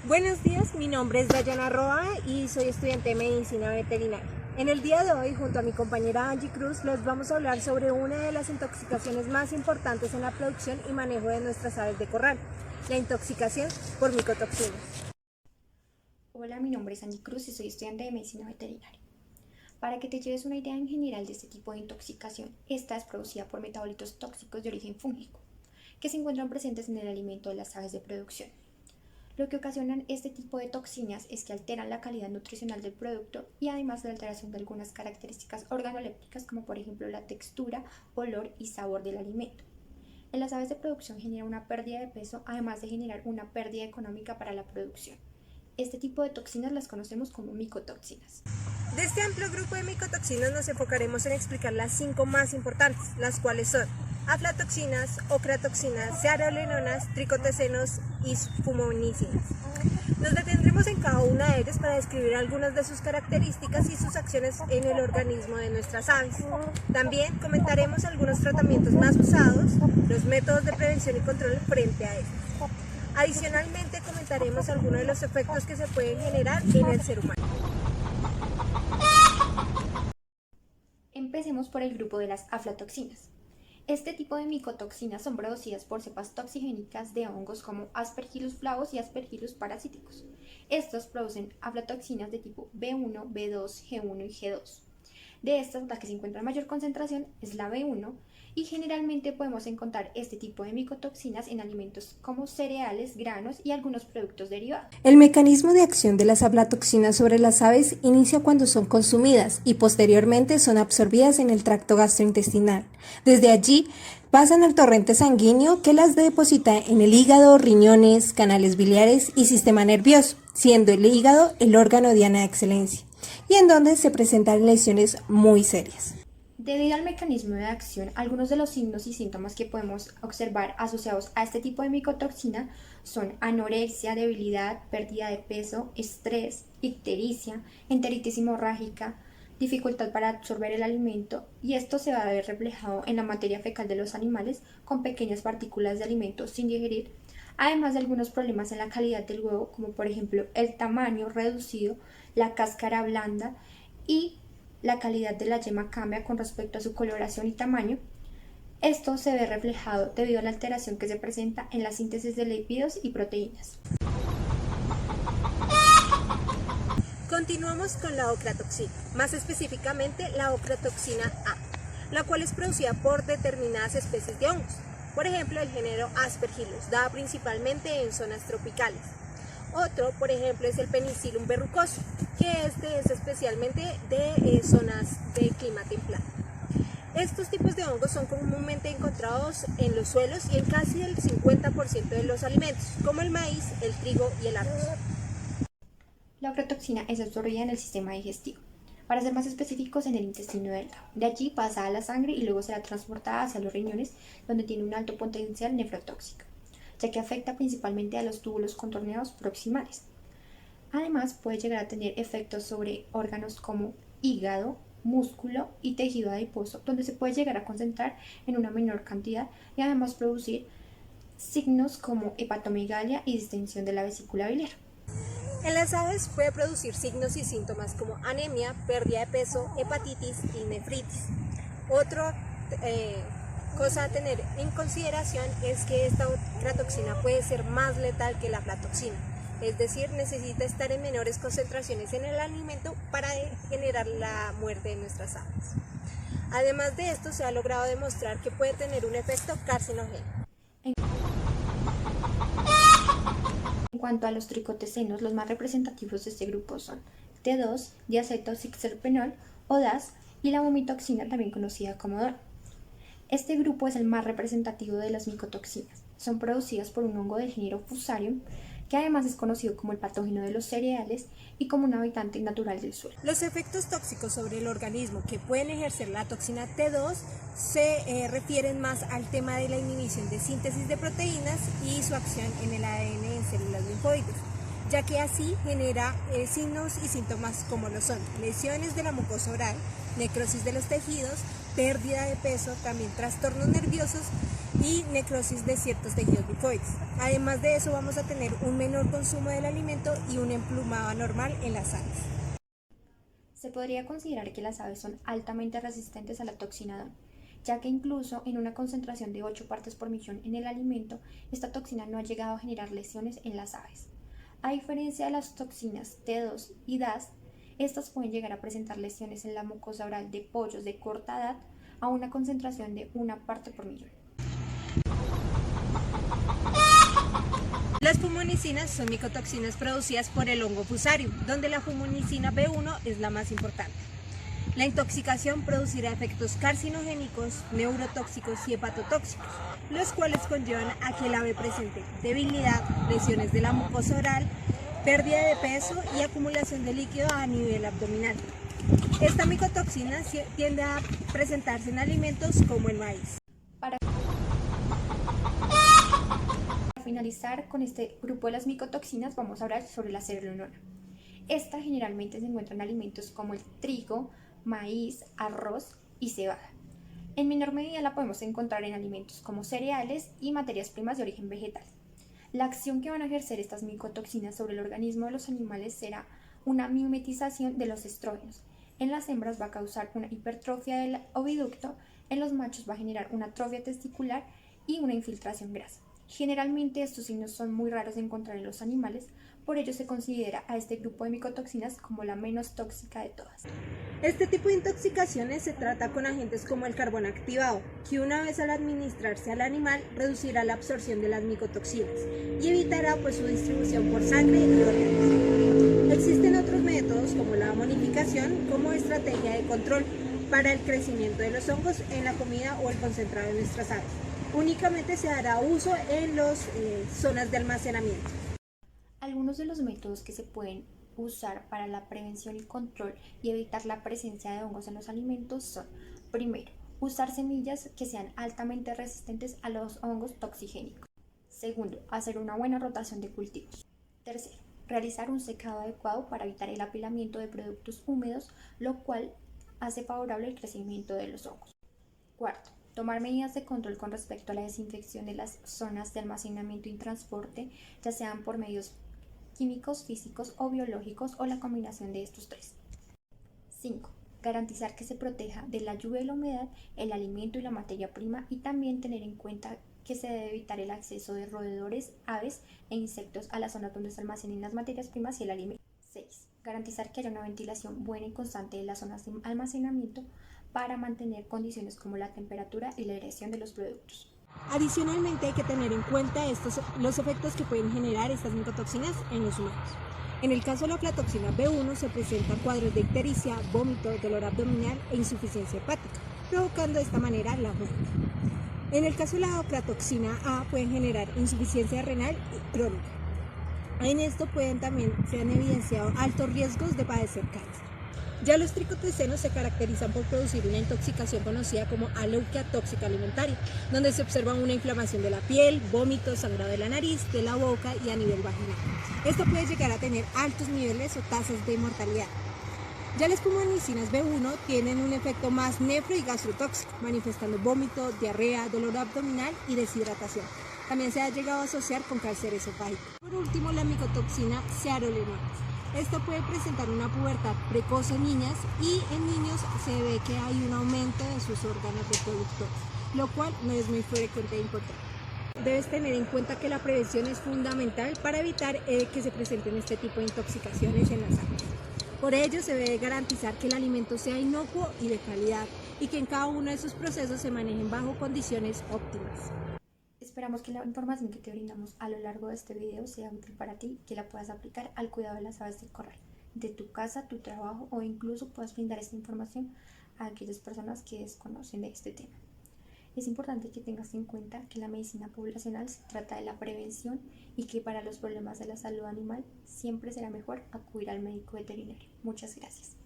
Buenos días, mi nombre es Dayana Roa y soy estudiante de Medicina Veterinaria. En el día de hoy, junto a mi compañera Angie Cruz, les vamos a hablar sobre una de las intoxicaciones más importantes en la producción y manejo de nuestras aves de corral, la intoxicación por micotoxinas. Hola, mi nombre es Angie Cruz y soy estudiante de Medicina Veterinaria. Para que te lleves una idea en general de este tipo de intoxicación, esta es producida por metabolitos tóxicos de origen fúngico, que se encuentran presentes en el alimento de las aves de producción. Lo que ocasionan este tipo de toxinas es que alteran la calidad nutricional del producto y además la alteración de algunas características organolépticas como por ejemplo la textura, olor y sabor del alimento. En las aves de producción genera una pérdida de peso, además de generar una pérdida económica para la producción. Este tipo de toxinas las conocemos como micotoxinas. De este amplio grupo de micotoxinas nos enfocaremos en explicar las 5 más importantes, las cuales son aflatoxinas, ocratoxinas, cearolenonas, tricotecenos y fumonicinas. Nos detendremos en cada una de ellas para describir algunas de sus características y sus acciones en el organismo de nuestras aves. También comentaremos algunos tratamientos más usados, los métodos de prevención y control frente a estos. Adicionalmente comentaremos algunos de los efectos que se pueden generar en el ser humano. Empecemos por el grupo de las aflatoxinas. Este tipo de micotoxinas son producidas por cepas toxigénicas de hongos como Aspergillus flavus y Aspergillus parasiticus. Estos producen aflatoxinas de tipo B1, B2, G1 y G2. De estas, la que se encuentra en mayor concentración es la B1 y generalmente podemos encontrar este tipo de micotoxinas en alimentos como cereales, granos y algunos productos derivados. El mecanismo de acción de las aflatoxinas sobre las aves inicia cuando son consumidas y posteriormente son absorbidas en el tracto gastrointestinal. Desde allí pasan al torrente sanguíneo que las deposita en el hígado, riñones, canales biliares y sistema nervioso, siendo el hígado el órgano diana de excelencia, y en donde se presentan lesiones muy serias. Debido al mecanismo de acción, algunos de los signos y síntomas que podemos observar asociados a este tipo de micotoxina son anorexia, debilidad, pérdida de peso, estrés, ictericia, enteritis hemorrágica, dificultad para absorber el alimento, y esto se va a ver reflejado en la materia fecal de los animales con pequeñas partículas de alimento sin digerir, además de algunos problemas en la calidad del huevo, como por ejemplo el tamaño reducido, la cáscara blanda y la calidad de la yema cambia con respecto a su coloración y tamaño. Esto se ve reflejado debido a la alteración que se presenta en la síntesis de lípidos y proteínas. Continuamos con la ocratoxina, más específicamente la ocratoxina A, la cual es producida por determinadas especies de hongos. Por ejemplo, el género Aspergillus, dada principalmente en zonas tropicales. Otro, por ejemplo, es el Penicillium verrucoso, que es especialmente de zonas de clima templado. Estos tipos de hongos son comúnmente encontrados en los suelos y en casi el 50% de los alimentos, como el maíz, el trigo y el arroz. La ocratoxina es absorbida en el sistema digestivo, para ser más específicos en el intestino delgado. De allí pasa a la sangre y luego será transportada hacia los riñones, donde tiene un alto potencial nefrotóxico, ya que afecta principalmente a los túbulos contorneados proximales. Además, puede llegar a tener efectos sobre órganos como hígado, músculo y tejido adiposo, donde se puede llegar a concentrar en una menor cantidad y además producir signos como hepatomegalia y distensión de la vesícula biliar. En las aves puede producir signos y síntomas como anemia, pérdida de peso, hepatitis y nefritis. Otra cosa a tener en consideración es que esta ocratoxina puede ser más letal que la aflatoxina, es decir, necesita estar en menores concentraciones en el alimento para generar la muerte de nuestras aves. Además de esto, se ha logrado demostrar que puede tener un efecto carcinógeno. En cuanto a los tricotecenos, los más representativos de este grupo son T2, diacetoxicserpenol o DAS, y la vomitoxina, también conocida como DON. Este grupo es el más representativo de las micotoxinas. Son producidas por un hongo del género Fusarium, que además es conocido como el patógeno de los cereales y como un habitante natural del suelo. Los efectos tóxicos sobre el organismo que pueden ejercer la toxina T2 se refieren más al tema de la inhibición de síntesis de proteínas y su acción en el ADN en células linfoides. ya que así genera signos y síntomas como lo son lesiones de la mucosa oral, necrosis de los tejidos, pérdida de peso, también trastornos nerviosos y necrosis de ciertos tejidos linfoides. Además de eso, vamos a tener un menor consumo del alimento y un emplumado anormal en las aves. Se podría considerar que las aves son altamente resistentes a la toxina DON, ya que incluso en una concentración de 8 partes por millón en el alimento, esta toxina no ha llegado a generar lesiones en las aves. A diferencia de las toxinas T2 y DAS, estas pueden llegar a presentar lesiones en la mucosa oral de pollos de corta edad a una concentración de 1 parte por millón. Las fumonicinas son micotoxinas producidas por el hongo Fusarium, donde la fumonicina B1 es la más importante. La intoxicación producirá efectos carcinogénicos, neurotóxicos y hepatotóxicos, los cuales conllevan a que el ave presente debilidad, lesiones de la mucosa oral, pérdida de peso y acumulación de líquido a nivel abdominal. Esta micotoxina tiende a presentarse en alimentos como el maíz. Para finalizar con este grupo de las micotoxinas, vamos a hablar sobre la cereulona. Esta generalmente se encuentra en alimentos como el trigo, maíz, arroz y cebada. En menor medida la podemos encontrar en alimentos como cereales y materias primas de origen vegetal. La acción que van a ejercer estas micotoxinas sobre el organismo de los animales será una mimetización de los estrógenos. En las hembras va a causar una hipertrofia del oviducto, en los machos va a generar una atrofia testicular y una infiltración grasa. Generalmente estos signos son muy raros de encontrar en los animales, por ello se considera a este grupo de micotoxinas como la menos tóxica de todas. Este tipo de intoxicaciones se trata con agentes como el carbón activado, que una vez al administrarse al animal reducirá la absorción de las micotoxinas y evitará su distribución por sangre y órganos. Existen otros métodos como la amonificación como estrategia de control para el crecimiento de los hongos en la comida o el concentrado de nuestras aves. Únicamente se dará uso en las zonas de almacenamiento. Algunos de los métodos que se pueden usar para la prevención y control y evitar la presencia de hongos en los alimentos son: primero, usar semillas que sean altamente resistentes a los hongos toxigénicos. Segundo, hacer una buena rotación de cultivos. Tercero, realizar un secado adecuado para evitar el apilamiento de productos húmedos, lo cual hace favorable el crecimiento de los hongos. Cuarto, tomar medidas de control con respecto a la desinfección de las zonas de almacenamiento y transporte, ya sean por medios químicos, físicos o biológicos o la combinación de estos tres. 5. Garantizar que se proteja de la lluvia y la humedad el alimento y la materia prima, y también tener en cuenta que se debe evitar el acceso de roedores, aves e insectos a las zonas donde se almacenen las materias primas y el alimento. 6. Garantizar que haya una ventilación buena y constante de las zonas de almacenamiento para mantener condiciones como la temperatura y la aireación de los productos. Adicionalmente hay que tener en cuenta los efectos que pueden generar estas micotoxinas en los humanos. En el caso de la aflatoxina B1 se presentan cuadros de ictericia, vómito, dolor abdominal e insuficiencia hepática, provocando de esta manera la muerte. En el caso de la aflatoxina A pueden generar insuficiencia renal crónica. En esto se han evidenciado altos riesgos de padecer cáncer. Ya los tricotesenos se caracterizan por producir una intoxicación conocida como aleuquia tóxica alimentaria, donde se observa una inflamación de la piel, vómitos, sangrado de la nariz, de la boca y a nivel vaginal. Esto puede llegar a tener altos niveles o tasas de mortalidad. Ya las fumonicinas B1 tienen un efecto más nefro y gastrotóxico, manifestando vómito, diarrea, dolor abdominal y deshidratación. También se ha llegado a asociar con cáncer esofágico. Por último, la micotoxina cearolenona. Esta puede presentar una pubertad precoz en niñas, y en niños se ve que hay un aumento de sus órganos reproductores, lo cual no es muy frecuente de encontrar. Debes tener en cuenta que la prevención es fundamental para evitar que se presenten este tipo de intoxicaciones en las aves. Por ello se debe garantizar que el alimento sea inocuo y de calidad, y que en cada uno de sus procesos se manejen bajo condiciones óptimas. Esperamos que la información que te brindamos a lo largo de este video sea útil para ti, que la puedas aplicar al cuidado de las aves del corral, de tu casa, tu trabajo, o incluso puedas brindar esta información a aquellas personas que desconocen de este tema. Es importante que tengas en cuenta que la medicina poblacional se trata de la prevención, y que para los problemas de la salud animal siempre será mejor acudir al médico veterinario. Muchas gracias.